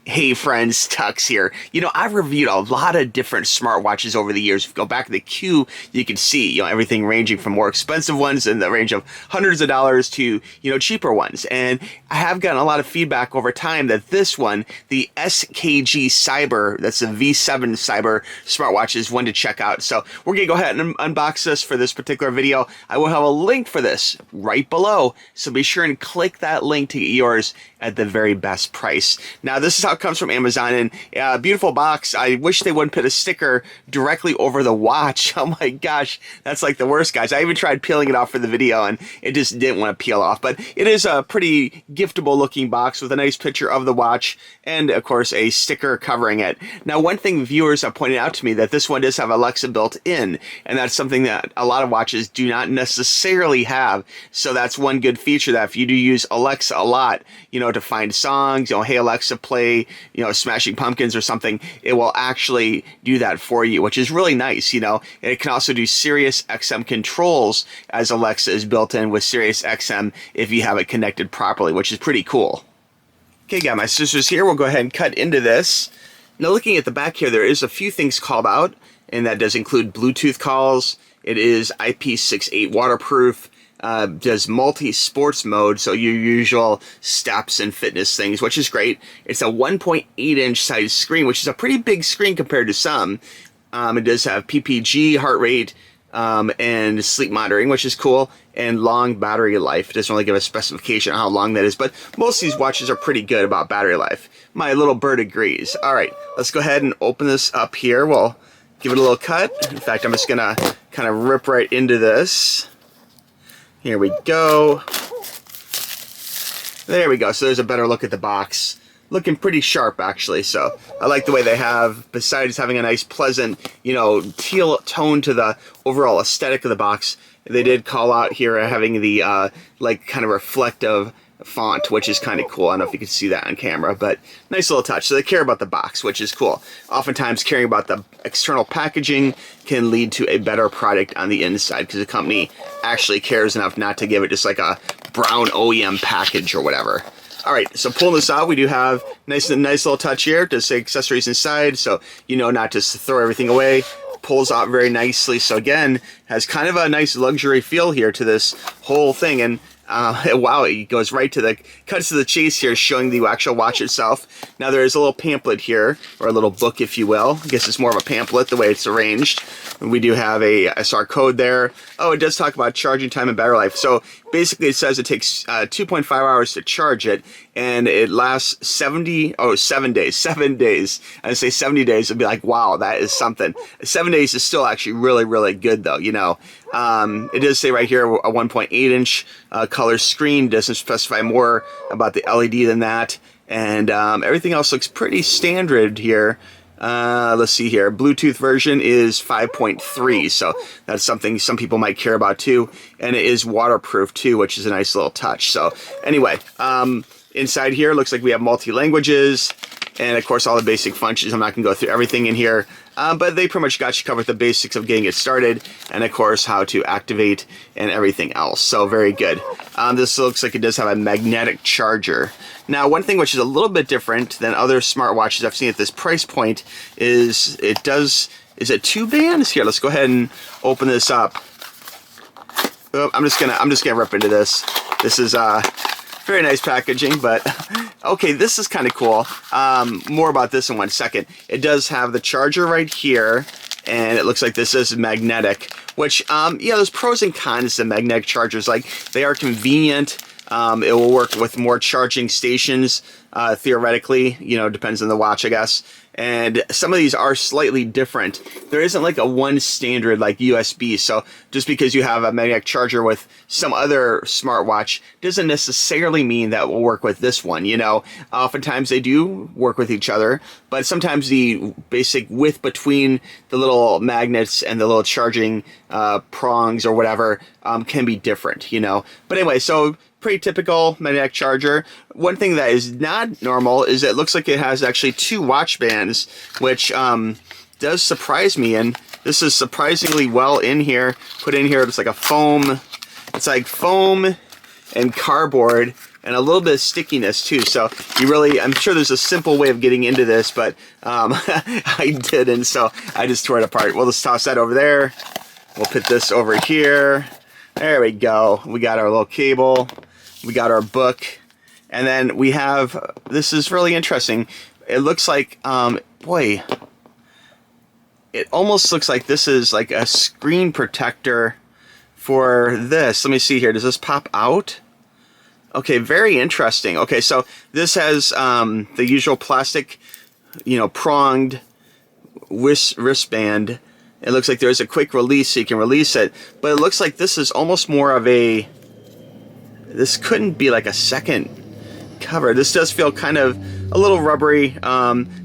Hey friends, TUXX here. You know, I've reviewed a lot of different smartwatches over the years. If you go back to the queue, you can see, everything ranging from more expensive ones in the range of hundreds of dollars to, cheaper ones. And I have gotten a lot of feedback over time that this one, the SKG Cyber, that's the V7 Cyber smartwatch, is one to check out. So we're going to go ahead and unbox this for this particular video. I will have a link for this right below. So be sure and click that link to get yours at the very best price. Now, this is how it comes from Amazon, and beautiful box. I wish they wouldn't put a sticker directly over the watch. Oh my gosh, that's like the worst, guys. I even tried peeling it off for the video, and it just didn't want to peel off. But it is a pretty giftable looking box with a nice picture of the watch, and of course a sticker covering it. Now, one thing viewers have pointed out to me that this one does have Alexa built in, and that's something that a lot of watches do not necessarily have. So that's one good feature, that if you do use Alexa a lot, to find songs, hey Alexa, play, Smashing Pumpkins or something, it will actually do that for you, which is really nice, And it can also do Sirius XM controls, as Alexa is built in with Sirius XM if you have it connected properly, which is pretty cool. Okay, got my scissors here. We'll go ahead and cut into this. Now, looking at the back here, there is a few things called out, and that does include Bluetooth calls. It is IP68 waterproof. Does multi-sports mode, so your usual steps and fitness things, which is great. It's a 1.8-inch size screen, which is a pretty big screen compared to some. It does have PPG, heart rate, and sleep monitoring, which is cool, and long battery life. It doesn't really give a specification on how long that is, but most of these watches are pretty good about battery life. My little bird agrees. All right, let's go ahead and open this up here. We'll give it a little cut. In fact, I'm just gonna kind of rip right into this. Here we go. There we go. So there's a better look at the box. Looking pretty sharp, actually. So I like the way they have, besides having a nice, pleasant, teal tone to the overall aesthetic of the box, they did call out here having the, kind of reflective font, which is kind of cool. I don't know if you can see that on camera, but nice little touch. So they care about the box, which is cool. Oftentimes caring about the external packaging can lead to a better product on the inside, because the company actually cares enough not to give it just like a brown OEM package or whatever. All right, so pulling this out, we do have nice little touch here. It does say accessories inside, so not just to throw everything away. Pulls out very nicely. So again, has kind of a nice luxury feel here to this whole thing. And wow, it goes right to cuts to the chase here, showing the actual watch itself. Now there is a little pamphlet here, or a little book, if you will. I guess it's more of a pamphlet the way it's arranged. And we do have a SR code there. Oh, it does talk about charging time and battery life. So basically it says it takes 2.5 hours to charge it, and it lasts 7 days. 7 days. I say 70 days, it'd be like, wow, that is something. 7 days is still actually really, really good, though, It does say right here a 1.8-inch color screen. Doesn't specify more about the LED than that. And everything else looks pretty standard here. Let's see here. Bluetooth version is 5.3, so that's something some people might care about too. And it is waterproof too, which is a nice little touch. So anyway, inside here looks like we have multi-languages, and of course all the basic functions. I'm not going to go through everything in here, but they pretty much got you covered with the basics of getting it started, and of course how to activate and everything else. So very good. This looks like it does have a magnetic charger. Now, one thing which is a little bit different than other smartwatches I've seen at this price point is is it 2 bands? Here, let's go ahead and open this up. Oh, I'm just gonna rip into this. This is very nice packaging, but okay, this is kind of cool. More about this in 1 second. It does have the charger right here, and it looks like this is magnetic, which, there's pros and cons to magnetic chargers. Like, they are convenient. It will work with more charging stations, theoretically, depends on the watch, I guess. And some of these are slightly different. There isn't like a one standard like USB. So just because you have a magnetic charger with some other smartwatch doesn't necessarily mean that will work with this one. Oftentimes they do work with each other, but sometimes the basic width between the little magnets and the little charging prongs or whatever can be different, But anyway, so pretty typical magnetic charger. One thing that is not normal is it looks like it has actually 2 watch bands, which does surprise me. And this is surprisingly well in here, put in here. It's like a foam. It's like foam and cardboard, and a little bit of stickiness too. So you really, I'm sure there's a simple way of getting into this, but I didn't, so I just tore it apart. We'll just toss that over there. We'll put this over here. There we go. We got our little cable. We got our book. And then we have, this is really interesting. It looks like, boy, it almost looks like this is like a screen protector for this. Let me see here. Does this pop out? Okay, very interesting. Okay, so this has the usual plastic, you know, pronged wristband. It looks like there's a quick release, so you can release it. But it looks like this is almost more of a, this couldn't be like a second cover. This does feel kind of a little rubbery.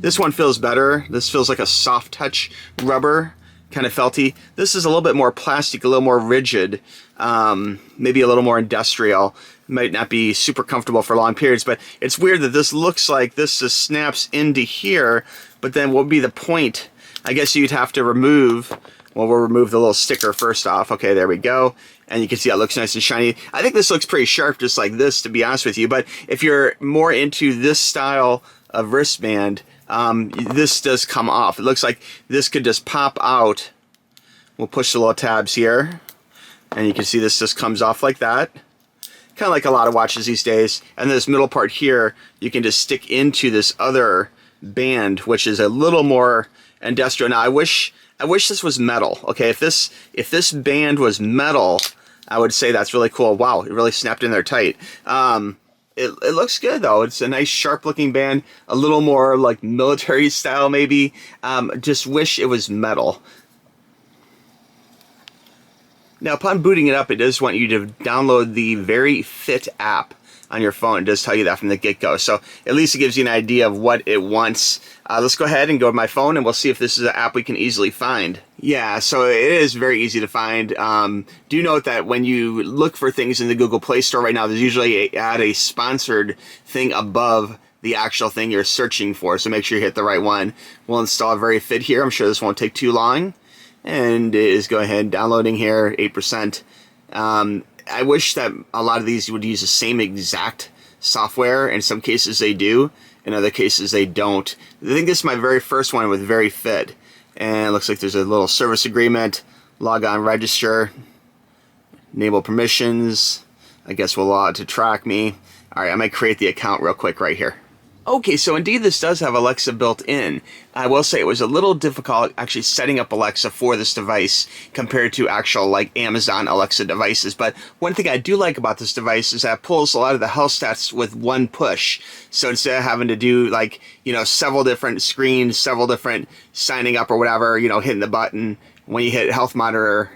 This one feels better. This feels like a soft touch rubber, kind of felty. This is a little bit more plastic, a little more rigid, maybe a little more industrial. Might not be super comfortable for long periods, but it's weird that this looks like this just snaps into here, but then what would be the point? I guess you'd have to remove, well, we'll remove the little sticker first off. Okay, there we go. And you can see how it looks nice and shiny. I think this looks pretty sharp just like this, to be honest with you. But if you're more into this style of wristband, this does come off. It looks like this could just pop out. We'll push the little tabs here. And you can see this just comes off like that. Kind of like a lot of watches these days. And this middle part here, you can just stick into this other band, which is a little more industrial. Now I wish this was metal. Okay, if this band was metal, I would say that's really cool. Wow, it really snapped in there tight. It looks good though. It's a nice sharp looking band, a little more like military style maybe. Just wish it was metal. Now upon booting it up, it does want you to download the Very Fit app on your phone. It does tell you that from the get-go. So at least it gives you an idea of what it wants. Let's go ahead and go to my phone and we'll see if this is an app we can easily find. Yeah, so it is very easy to find. Do note that when you look for things in the Google Play Store right now, there's usually a sponsored thing above the actual thing you're searching for. So make sure you hit the right one. We'll install Very Fit here. I'm sure this won't take too long. And it is go ahead downloading here, 8%. I wish that a lot of these would use the same exact software. In some cases they do, in other cases they don't. I think this is my very first one with Very Fit. And it looks like there's a little service agreement, log on, register, enable permissions. I guess we'll allow it to track me. All right, I'm gonna create the account real quick right here. Okay, so indeed this does have Alexa built in. I will say it was a little difficult actually setting up Alexa for this device compared to actual like Amazon Alexa devices. But one thing I do like about this device is that it pulls a lot of the health stats with one push. So instead of having to do like, you know, several different screens, several different signing up or whatever, you know, hitting the button, when you hit health monitor,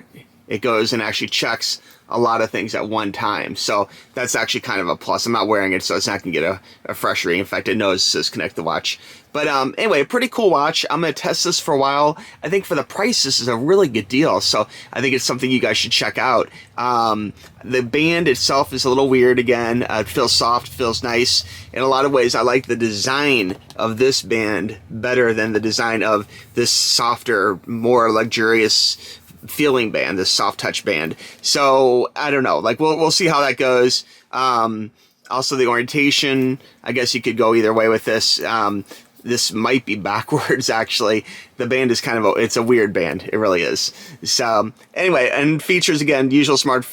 it goes and actually checks a lot of things at one time. So that's actually kind of a plus. I'm not wearing it, so it's not going to get a fresh reading. In fact, it knows it says connect the watch. But anyway, a pretty cool watch. I'm going to test this for a while. I think for the price, this is a really good deal. So I think it's something you guys should check out. The band itself is a little weird again. It feels soft, feels nice. In a lot of ways, I like the design of this band better than the design of this softer, more luxurious feeling band, this soft touch band. So I don't know, like we'll see how that goes. Also the orientation, I guess you could go either way with this. This might be backwards actually. The band is kind of it's a weird band, it really is. So anyway, and features again, usual smart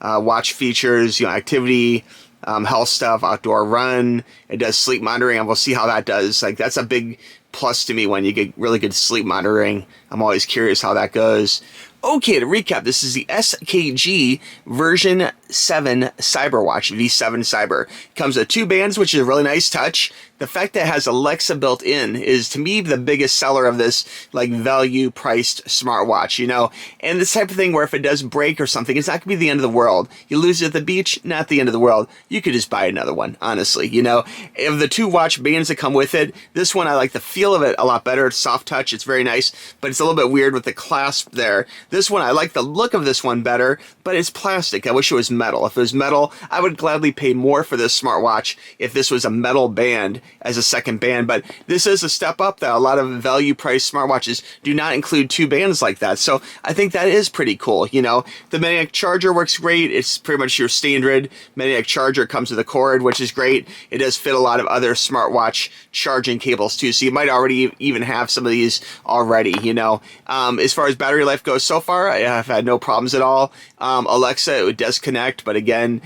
watch features, you know, activity, health stuff, outdoor run. It does sleep monitoring, and we'll see how that does. Like that's a big plus to me when you get really good sleep monitoring. I'm always curious how that goes. Okay, to recap, this is the SKG version 7 Cyber Watch, V7 Cyber. Comes with 2 bands, which is a really nice touch. The fact that it has Alexa built in is, to me, the biggest seller of this, like, value-priced smartwatch, you know? And this type of thing where if it does break or something, it's not going to be the end of the world. You lose it at the beach, not the end of the world. You could just buy another one, honestly, you know? Of the 2 watch bands that come with it, this one, I like the feel of it a lot better. It's soft touch, it's very nice, but it's a little bit weird with the clasp there. This one, I like the look of this one better, but it's plastic. I wish it was metal. If it was metal, I would gladly pay more for this smartwatch if this was a metal band as a second band, but this is a step up that a lot of value price smartwatches do not include two bands like that. So I think that is pretty cool. You know, the magnetic charger works great. It's pretty much your standard magnetic charger. It comes with a cord, which is great. It does fit a lot of other smartwatch charging cables too, so you might already even have some of these already, you know. As far as battery life goes, so far I have had no problems at all. Alexa, it does connect, but again,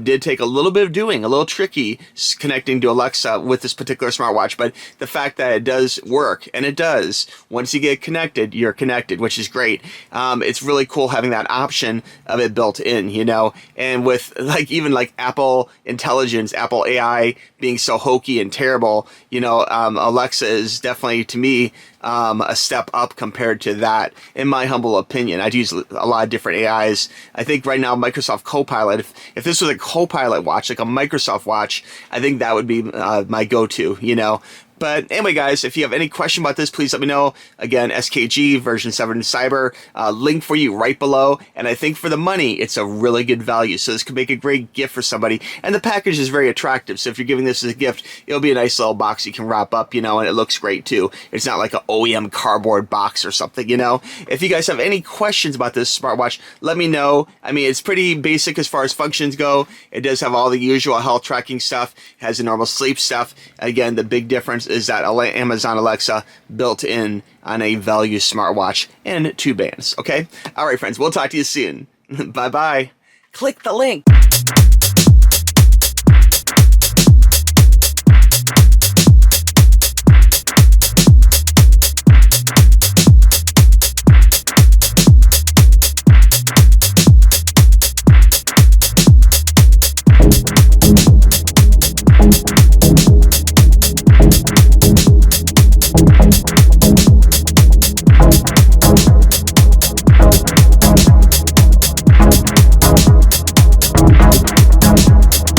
did take a little bit of doing, a little tricky connecting to Alexa with this particular smartwatch, but the fact that it does work, and it does, once you get connected, you're connected, which is great. It's really cool having that option of it built in, you know, and with like even like Apple Intelligence, Apple AI being so hokey and terrible, you know, Alexa is definitely, to me, a step up compared to that, in my humble opinion. I'd use a lot of different AIs. I think right now Microsoft Copilot, if this was a Copilot watch, like a Microsoft watch, I think that would be my go-to, you know. But anyway, guys, if you have any question about this, please let me know. Again, SKG version 7 Cyber, link for you right below. And I think for the money, it's a really good value. So this could make a great gift for somebody. And the package is very attractive. So if you're giving this as a gift, it'll be a nice little box you can wrap up, you know, and it looks great too. It's not like an OEM cardboard box or something, you know. If you guys have any questions about this smartwatch, let me know. I mean, it's pretty basic as far as functions go. It does have all the usual health tracking stuff. It has the normal sleep stuff. Again, the big difference is that Amazon Alexa built in on a value smartwatch and two bands. Okay? All right, friends. We'll talk to you soon. Bye-bye. Click the link.